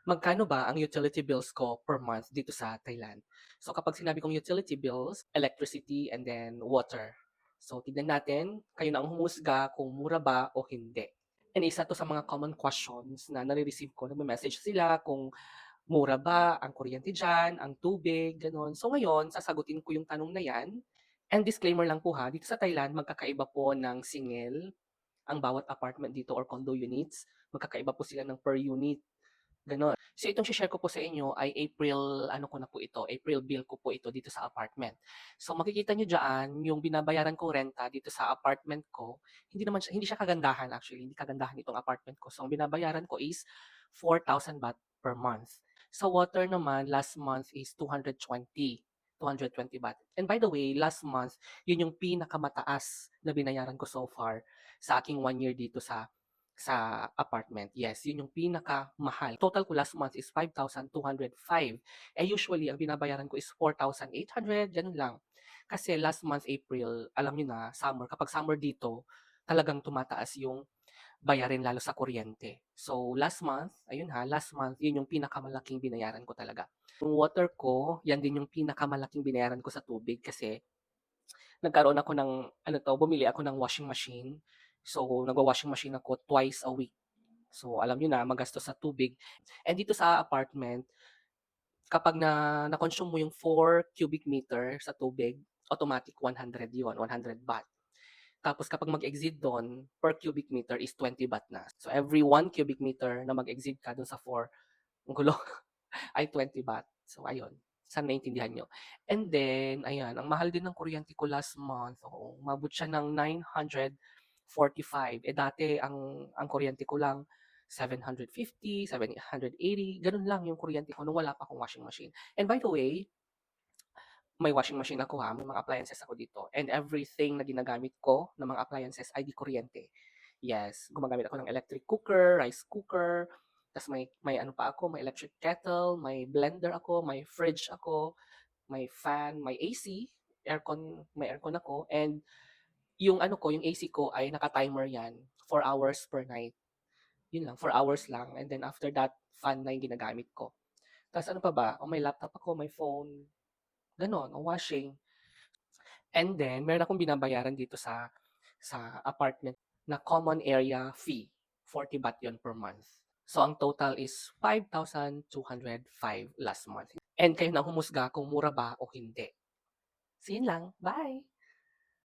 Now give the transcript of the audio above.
Magkano ba ang utility bills ko per month dito sa Thailand? So kapag sinabi kong utility bills, electricity and then water. So tignan natin, kayo na ang humusga kung mura ba o hindi. And isa to sa mga common questions na nare-receive ko, nagme-message sila kung mura ba ang kuryente diyan, ang tubig, gano'n. So ngayon, sasagutin ko yung tanong na yan. And disclaimer lang po ha, dito sa Thailand, magkakaiba po ng singil ang bawat apartment dito or condo units. Magkakaiba po sila ng per unit. Gano'n. So itong share ko po sa inyo ay April ano ko na po ito, April bill ko po ito dito sa apartment. So makikita niyo diyan yung binabayaran kong renta dito sa apartment ko, hindi siya kagandahan actually, hindi kagandahan itong apartment ko. So ang binabayaran ko is 4,000 baht per month. Sa water naman, last month is 220 baht. And by the way, last month, yun yung pinakamataas na binayaran ko so far sa aking 1 year dito sa apartment. Yes, yun yung pinakamahal. Total ko last month is 5,205. Eh usually, ang binabayaran ko is 4,800, ganun lang. Kasi last month, April, alam niyo na, summer. Kapag summer dito, talagang tumataas yung bayarin lalo sa kuryente. So last month, ayun ha, last month, yun yung pinakamalaking binayaran ko talaga. Yung water ko, yan din yung pinakamalaking binayaran ko sa tubig kasi nagkaroon ako ng ano 'to, bumili ako ng washing machine. So, nagwa-washing machine ako twice a week. So, alam niyo na magastos sa tubig. And dito sa apartment, kapag na-consume mo yung 4 cubic meter sa tubig, automatic 100 yun, 100 baht. Tapos kapag mag-exceed dun, per cubic meter is 20 baht na. So, every 1 cubic meter na mag-exceed ka dun sa 4, ang gulo, ay 20 baht. So, ayun. Sana naintindihan nyo. And then, ayan, ang mahal din ng kuryente ko last month. Oo, umabot siya ng 945. Eh dati, ang kuryente ko lang 750, 780, ganun lang yung kuryente ko nung wala pa akong washing machine. And by the way, may washing machine ako ha, may mga appliances ako dito. And everything na ginagamit ko ng mga appliances ay di kuryente. Yes, gumagamit ako ng electric cooker, rice cooker, tas may ano pa ako, may electric kettle, may blender ako, may fridge ako, may fan, may AC, aircon, may aircon ako, and yung ano ko, yung AC ko ay naka-timer yan, 4 hours per night. Yun lang, 4 hours lang. And then after that, fan na yung ginagamit ko. Tapos ano pa ba? O may laptop ako, may phone, ganon, o washing. And then, meron akong binabayaran dito sa apartment na common area fee. 40 baht yun per month. So, ang total is 5,205 last month. And kayo na humusga kung mura ba o hindi. So, yun lang. Bye!